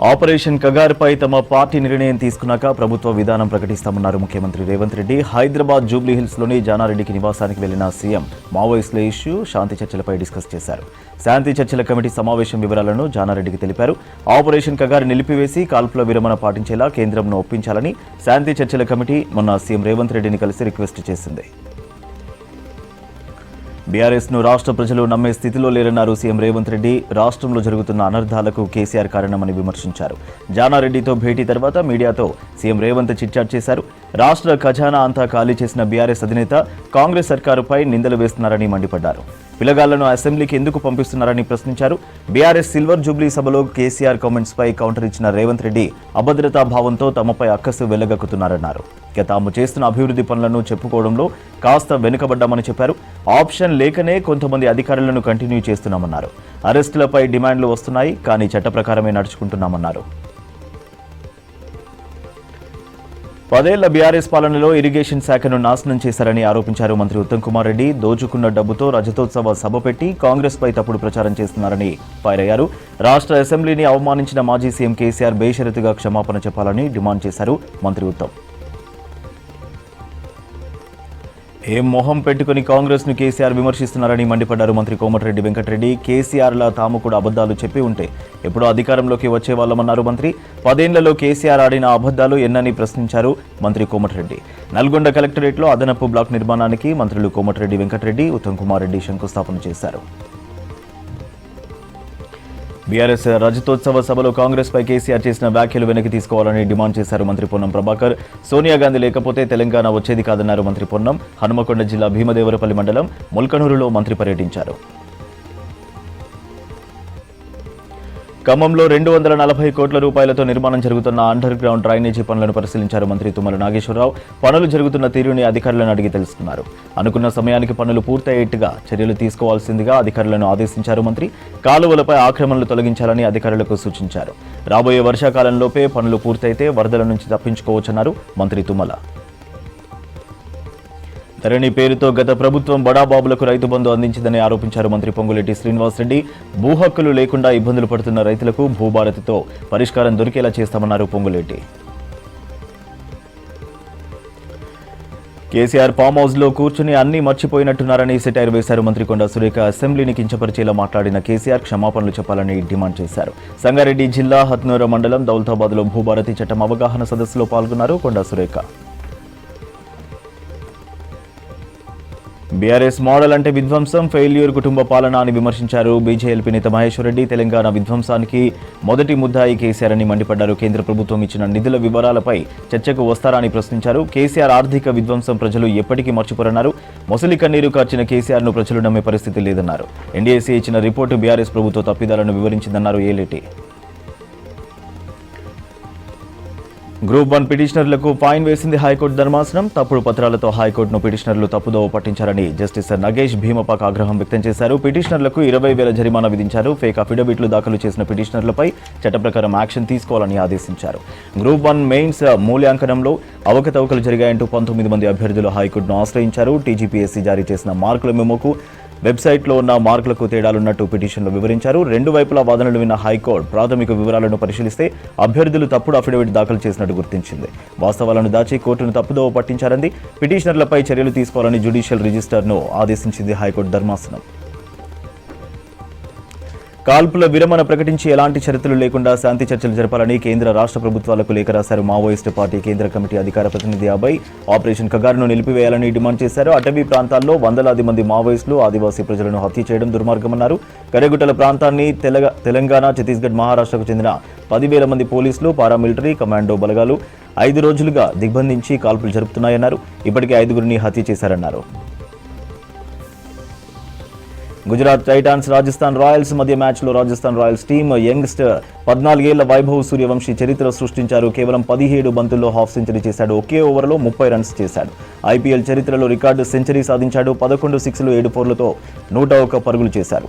Operation కగార్పై తమ party నిర్ణయం తీసుకున్నాక ప్రభుత్వ విధానం ప్రకటిస్తామన్నారు ముఖ్యమంత్రి రేవంత్ రెడ్డి. హైదరాబాద్ జూబ్లీహిల్స్లోని జానారెడ్డికి నివాసానికి వెళ్లిన సీఎం మావోయిస్టుల ఇష్యూ, శాంతి చర్చలపై డిస్కస్ చేశారు. శాంతి చర్చల కమిటీ సమావేశం వివరాలను జానారెడ్డికి తెలిపారు. ఆపరేషన్ కగార్ నిలిపివేసి కాల్పుల విరమణ పాటించేలా కేంద్రంను ఒప్పించాలని శాంతి చర్చల కమిటీ మొన్న సీఎం రేవంత్ రెడ్డిని కలిసి రిక్వెస్ట్ చేసింది. బీఆర్ఎస్ను రాష్ట్ర ప్రజలు నమ్మే స్థితిలో లేరన్నారు సీఎం రేవంత్ రెడ్డి. రాష్ట్రంలో జరుగుతున్న అనర్థాలకు కేసీఆర్ కారణమని విమర్శించారు. జానారెడ్డితో భేటీ తర్వాత మీడియాతో సీఎం రేవంత్ చిట్చాట్ చేశారు. రాష్ట్ర ఖజానా అంతా ఖాళీ చేసిన బీఆర్ఎస్ అధినేత కాంగ్రెస్ సర్కారుపై నిందలు వేస్తున్నారని మండిపడ్డారు. పిల్లగాళ్లను అసెంబ్లీకి ఎందుకు పంపిస్తున్నారని ప్రశ్నించారు. బీఆర్ఎస్ సిల్వర్ జూబ్లీ సభలో కేసీఆర్ కామెంట్స్ పై కౌంటర్ ఇచ్చిన రేవంత్ రెడ్డి అభద్రతా భావంతో తమపై అక్కసు వెళ్లగక్కుతున్నారన్నారు. ఇక తాము చేస్తున్న అభివృద్ధి పనులను చెప్పుకోవడంలో కాస్త వెనుకబడ్డామని చెప్పారు. ఆప్షన్ లేకనే కొంతమంది అధికారులను కంటిన్యూ చేస్తున్నామన్నారు. అరెస్టులపై డిమాండ్లు వస్తున్నాయి, కానీ చట్ట ప్రకారమే నడుచుకుంటున్నామన్నారు. 10 ఏళ్ల బీఆర్ఎస్ పాలనలో ఇరిగేషన్ శాఖను నాశనం చేశారని ఆరోపించారు మంత్రి ఉత్తమ్ కుమార్ రెడ్డి. దోచుకున్న డబ్బుతో రజతోత్సవ సభ పెట్టి కాంగ్రెస్ పై తప్పుడు ప్రచారం చేస్తున్నారని ఫైర్ అయ్యారు. రాష్ట్ర అసెంబ్లీని అవమానించిన మాజీ సీఎం కేసీఆర్ బేషరతుగా క్షమాపణ చెప్పాలని డిమాండ్ చేశారు మంత్రి ఉత్తమ్. ఏం మొహం పెట్టుకుని కాంగ్రెస్ ను కేసీఆర్ విమర్శిస్తున్నారని మండిపడ్డారు మంత్రి కోమటిరెడ్డి వెంకటరెడ్డి. కేసీఆర్లా తాము కూడా అబద్దాలు చెప్పి ఉంటే ఎప్పుడో అధికారంలోకి వచ్చేవాళ్లమన్నారు మంత్రి. 10 ఏళ్లలో కేసీఆర్ ఆడిన అబద్దాలు ఎన్నని ప్రశ్నించారు మంత్రి కోమటిరెడ్డి. నల్గొండ కలెక్టరేట్లో అదనపు బ్లాక్ నిర్మాణానికి మంత్రులు కోమటిరెడ్డి వెంకటరెడ్డి, ఉత్తమ్ కుమార్ రెడ్డి శంకుస్థాపన చేశారు. బీఆర్ఎస్ రజతోత్సవ సభలో కాంగ్రెస్ పై కేసీఆర్ చేసిన వ్యాఖ్యలు వెనక్కి తీసుకోవాలని డిమాండ్ చేశారు మంత్రి పొన్నం ప్రభాకర్. సోనియా గాంధీ లేకపోతే తెలంగాణ వచ్చేది కాదన్నారు మంత్రి పొన్నం. హనుమకొండ జిల్లా భీమదేవరపల్లి మండలం ముల్కనూరులో మంత్రి పర్యటించారు. ఖమ్మంలో 240 కోట్ల రూపాయలతో నిర్మాణం జరుగుతున్న అండర్ గ్రౌండ్ డ్రైనేజీ పనులను పరిశీలించారు మంత్రి తుమ్మల నాగేశ్వరరావు. పనులు జరుగుతున్న తీరుని అధికారులను అడిగి తెలుసుకున్నారు. అనుకున్న సమయానికి పనులు పూర్తయ్యేట్టుగా చర్యలు తీసుకోవాల్సిందిగా అధికారులను ఆదేశించారు మంత్రి. కాలువలపై ఆక్రమణలు తొలగించాలని అధికారులకు సూచించారు. రాబోయే వర్షాకాలంలోపే పనులు పూర్తయితే వరదల నుంచి తప్పించుకోవచ్చన్నారు మంత్రి తుమ్మల. ధరణి పేరుతో గత ప్రభుత్వం బడాబాబులకు రైతు బంధు అందించిందని ఆరోపించారు మంత్రి పొంగులేటి శ్రీనివాసరెడ్డి. భూ హక్కులు లేకుండా ఇబ్బందులు పడుతున్న రైతులకు భూభారతితో పరిష్కారం దొరికేలా చేస్తామన్నారు పొంగులేటి. కేసీఆర్ ఫామ్ హౌస్ లో కూర్చుని అన్ని మర్చిపోయినట్టున్నారని సెటైర్ వేశారు మంత్రి కొండా సురేఖ. అసెంబ్లీని కించపరిచేలా మాట్లాడిన కేసీఆర్ క్షమాపణలు చెప్పాలని డిమాండ్ చేశారు. సంగారెడ్డి జిల్లా హత్నూర మండలం దౌలతాబాద్ లో భూభారతి చట్టం అవగాహన సదస్సులో పాల్గొన్నారు కొండా సురేఖ. బీఆర్ఎస్ మోడల్ అంటే విధ్వంసం, ఫెయిల్యూర్ కుటుంబ పాలన అని విమర్శించారు బీజేఎల్పీ నేత మహేశ్వర్ రెడ్డి. తెలంగాణ విధ్వంసానికి మొదటి ముద్దాయి కేసీఆర్ అని మండిపడ్డారు. కేంద్ర ప్రభుత్వం ఇచ్చిన నిధుల వివరాలపై చర్చకు వస్తారా అని ప్రశ్నించారు. కేసీఆర్ ఆర్థిక విధ్వంసం ప్రజలు ఎప్పటికీ మర్చిపోరన్నారు. మొసలి కన్నీరు కార్చిన కేసీఆర్ను ప్రజలు నమ్మే పరిస్థితి లేదన్నారు. ఎన్డీఏసీ ఇచ్చిన రిపోర్టు బీఆర్ఎస్ ప్రభుత్వ తప్పిదాలను వివరించిందన్నారు ఏలేటి. గ్రూప్ 1 పిటిషనర్లకు ఫైన్ వేసింది హైకోర్టు ధర్మాసనం. తప్పుడు పత్రాలతో హైకోర్టును పిటిషనర్లు తప్పుదోవ పట్టించారని జస్టిస్ నగేష్ భీమపాక్ ఆగ్రహం వ్యక్తం చేశారు. పిటిషనర్లకు 20,000 జరిమానా విధించారు. ఫేక్ అఫిడవిట్లు దాఖలు చేసిన పిటిషనర్లపై చట్ట ప్రకారం యాక్షన్ తీసుకోవాలని ఆదేశించారు. గ్రూప్ 1 మెయిన్స్ మూల్యాంకనంలో అవకతవకలు జరిగాయంటూ 19 మంది అభ్యర్థులు హైకోర్టును ఆశ్రయించారు. టీజీపీఎస్సీ జారీ చేసిన మార్కుల మెమోకు వెబ్సైట్లో ఉన్న మార్కులకు తేడాలున్నట్టు పిటిషన్లో వివరించారు. 2 వైపులా వాదనలు విన్న హైకోర్టు ప్రాథమిక వివరాలను పరిశీలిస్తే అభ్యర్థులు తప్పుడు అఫిడవిట్ దాఖలు చేసినట్టు గుర్తించింది. వాస్తవాలను దాచి కోర్టును తప్పుదోవ పట్టించారని పిటిషనర్లపై చర్యలు తీసుకోవాలని జ్యుడిషియల్ రిజిస్టర్ను ఆదేశించింది హైకోర్టు ధర్మాసనం. కాల్పుల విరమణ ప్రకటించి ఎలాంటి షరతులు లేకుండా శాంతి చర్చలు జరపాలని కేంద్ర రాష్ట్ర ప్రభుత్వాలకు లేఖ రాశారు మావోయిస్టు పార్టీ కేంద్ర కమిటీ అధికార ప్రతినిధి అభయ్. ఆపరేషన్ కగార్ను నిలిపివేయాలని డిమాండ్ చేశారు. అటవీ ప్రాంతాల్లో వందలాది మంది మావోయిస్టులు ఆదివాసీ ప్రజలను హత్య చేయడం దుర్మార్గమన్నారు. కరెగుట్టల ప్రాంతాన్ని తెలంగాణ, ఛత్తీస్గఢ్, మహారాష్ట్రకు చెందిన 10,000 మంది పోలీసులు, పారామిలిటరీ, కమాండో బలగాలు 5 రోజులుగా దిగ్బంధించి కాల్పులు జరుపుతున్నాయన్నారు. ఇప్పటికే 5గురిని హత్య చేశారన్నారు. గుజరాత్ టైటాన్స్ రాజస్థాన్ రాయల్స్ మధ్య మ్యాచ్లో రాజస్థాన్ రాయల్స్ టీమ్ యంగ్స్టర్ 14 ఏళ్ల వైభవ్ సూర్యవంశీ చరిత్ర సృష్టించారు. కేవలం 17 బంతుల్లో హాఫ్ సెంచరీ చేశాడు. ఒకే ఓవర్లో 30 రన్స్ చేశాడు. ఐపీఎల్ చరిత్రలో రికార్డు సెంచరీ సాధించాడు. 11 సిక్స్లు 7 ఫోర్లతో 101 పరుగులు చేశారు.